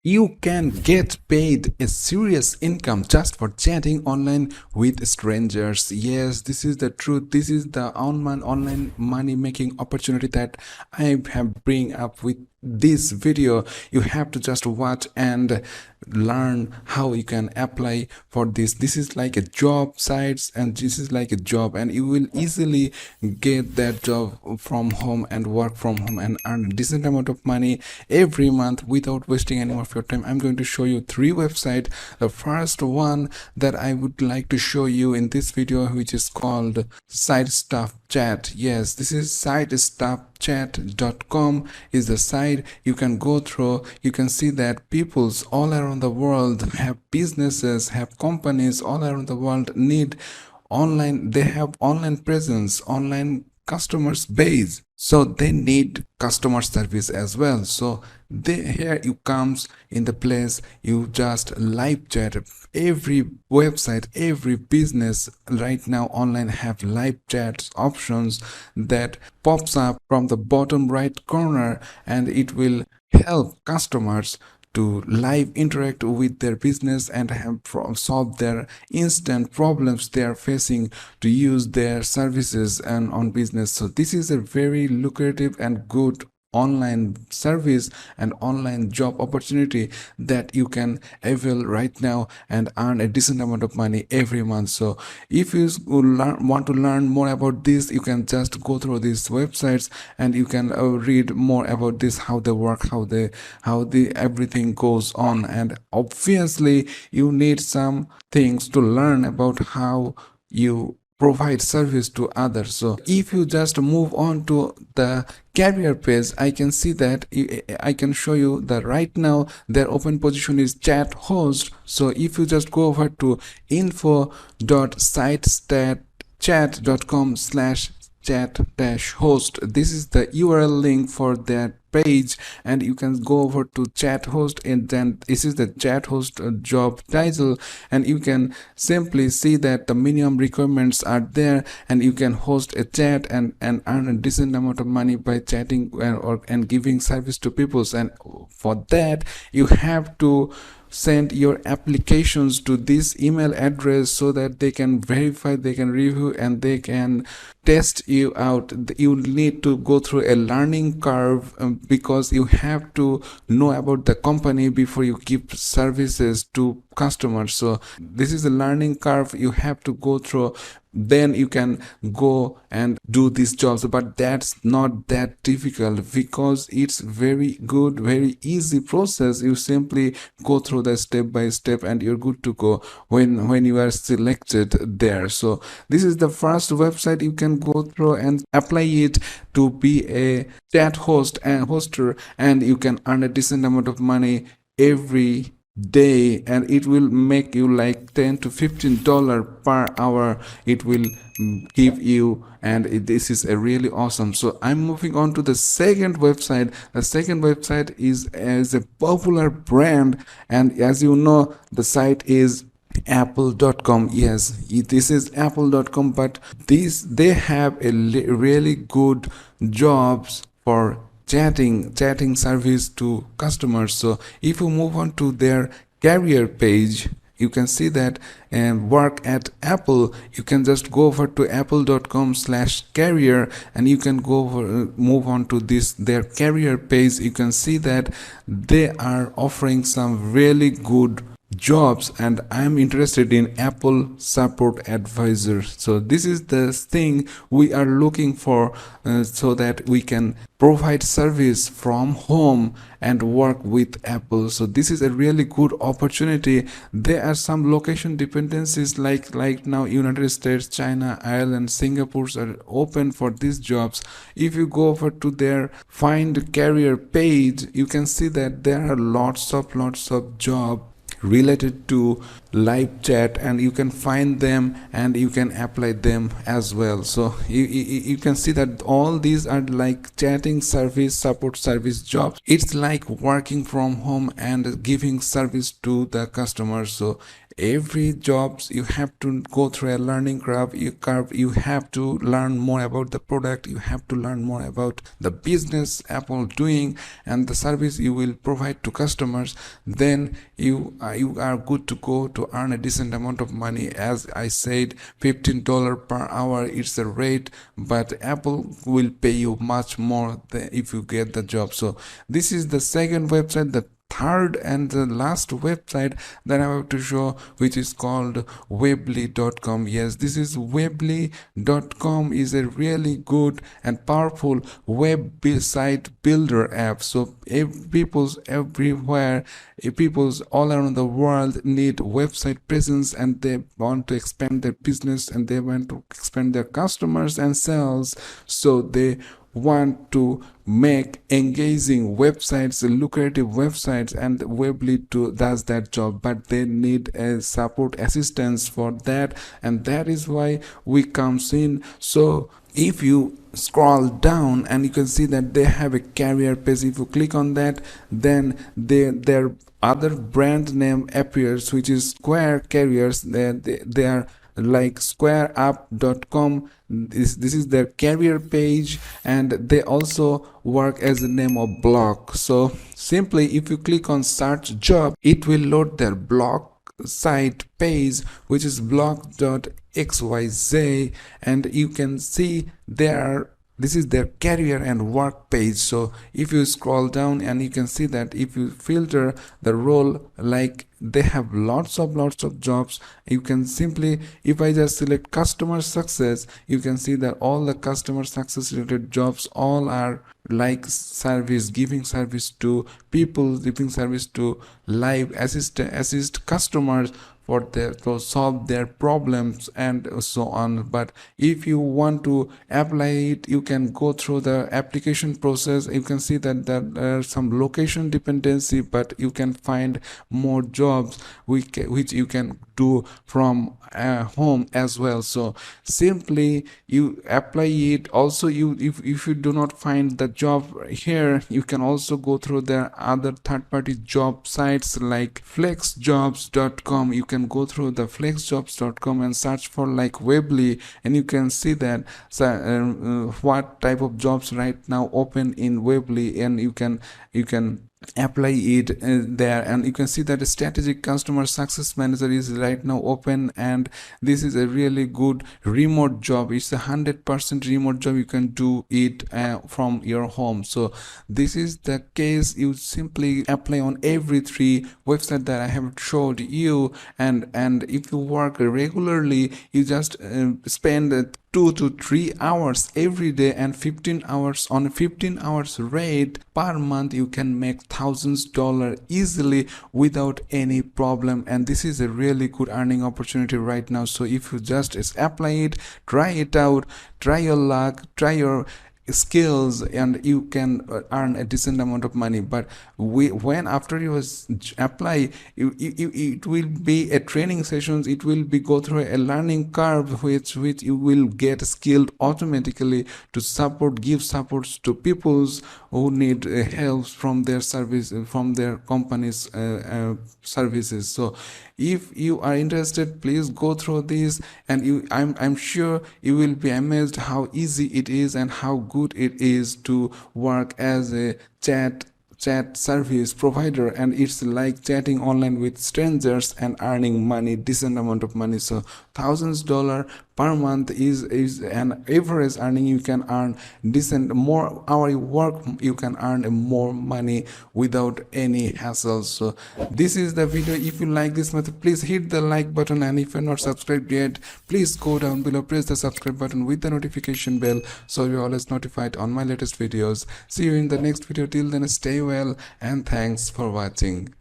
You can get paid a serious income just for chatting online with strangers. Yes, this is the truth. This is the online money making opportunity that I have bring up with this video. You have to just watch and learn how you can apply for this is like a job sites, and this is like a job, and you will easily get that job from home and work from home and earn a decent amount of money every month without wasting any more of your time. I'm going to show you 3 websites. The first one that I would like to show you in this video, which is called SiteStopChat. Yes, this is SiteStopChat.com is the site you can go through. You can see that peoples all around the world have businesses, have companies all around the world need online. They have online presence, online customers base, so they need customer service as well. So here you comes in the place, you just live chat. Every website, every business right now online have live chat options that pops up from the bottom right corner, and it will help customers to live interact with their business and have solve their instant problems they are facing to use their services and on business. So this is a very lucrative and good online service and online job opportunity that you can avail right now and earn a decent amount of money every month. So if you want to learn more about this, you can just go through these websites and you can read more about this, how they work, how the everything goes on. And obviously you need some things to learn about how you provide service to others. So if you just move on to the career page, I can see that I can show you that right now their open position is chat host. So if you just go over to info.sitestatchat.com/chat-host, this is the URL link for that page, and you can go over to chat host, and then this is the chat host job title, and you can simply see that the minimum requirements are there, and you can host a chat and earn a decent amount of money by chatting and giving service to people. And for that you have to send your applications to this email address so that they can verify, they can review, and they can test you out. You need to go through a learning curve because you have to know about the company before you give services to customers. So this is a learning curve you have to go through, then you can go and do these jobs. But that's not that difficult because it's very good, very easy process. You simply go through the step by step and you're good to go when you are selected there. So this is the first website you can go through and apply it to be a chat host and hoster, and you can earn a decent amount of money every day, and it will make you like $10 to $15 per hour. It will give you, and this is a really awesome. So I'm moving on to the second website. The second website is as a popular brand, and as you know, the site is apple.com. Yes, this is apple.com, but they have a really good jobs for chatting service to customers. So if you move on to their career page, you can see that work at Apple. You can just go over to apple.com/career, and you can go over, move on to their career page. You can see that they are offering some really good jobs, and I'm interested in Apple support advisor. So this is the thing we are looking for, so that we can provide service from home and work with Apple. So this is a really good opportunity. There are some location dependencies, like now United States, China, Ireland, Singapore are open for these jobs. If you go over to their find career page, you can see that there are lots of jobs related to live chat, and you can find them and you can apply them as well. So you can see that all these are like chatting service, support service jobs. It's like working from home and giving service to the customers. So every jobs you have to go through a learning curve. You have to learn more about the product, you have to learn more about the business Apple doing and the service you will provide to customers. Then you are good to go to earn a decent amount of money. As I said, $15 per hour is the rate, but Apple will pay you much more if you get the job. So this is the second website. The third and the last website that I have to show, which is called Webley.com. Yes, this is Webley.com is a really good and powerful website builder app. So people's everywhere, people's all around the world need website presence, and they want to expand their business, and they want to expand their customers and sales. So they want to make engaging websites, lucrative websites, and Webley does that job, but they need a support assistance for that, and that is why we comes in. So if you scroll down and you can see that they have a career page. If you click on that, then their other brand name appears, which is Square Careers. They are like squareup.com. This is their career page, and they also work as a name of blog. So simply if you click on search job, it will load their blog site page, which is blog.xyz, and you can see this is their career and work page. So if you scroll down, and you can see that if you filter the role, like they have lots of jobs. You can simply, if I just select customer success, you can see that all the customer success related jobs all are like service, giving service to people, giving service to live assist customers to solve their problems and so on. But if you want to apply it, you can go through the application process. You can see that there are some location dependency, but you can find more jobs which you can do from home as well. So simply you apply it. Also, if you do not find the job here, you can also go through the other third-party job sites like flexjobs.com. You can go through the flexjobs.com and search for like Webley, and you can see that what type of jobs right now open in Webley, and you can apply it there. And you can see that a strategic customer success manager is right now open, and this is a really good remote job. It's 100% remote job. You can do it from your home. So this is the case. You simply apply on every three website that I have showed you, and if you work regularly, you just spend 2 to 3 hours every day, and 15 hours on a 15 hours rate per month, you can make $1,000 easily without any problem. And this is a really good earning opportunity right now. So if you just apply it, try it out, try your luck, try your skills, and you can earn a decent amount of money. But when after you apply, it will be a training sessions. It will be go through a learning curve, which you will get skilled automatically to give supports to peoples who need help from their service, from their company's services. So if you are interested, please go through this, and I'm sure you will be amazed how easy it is and how good it is to work as a chat service provider. And it's like chatting online with strangers and earning money, decent amount of money. So $1,000 per month is an average earning. You can earn decent, more hour you work, you can earn more money without any hassle. So this is the video. If you like this method, please hit the like button, and if you're not subscribed yet, please go down below, press the subscribe button with the notification bell, so you're always notified on my latest videos. See you in the next video. Till then, stay well, and thanks for watching.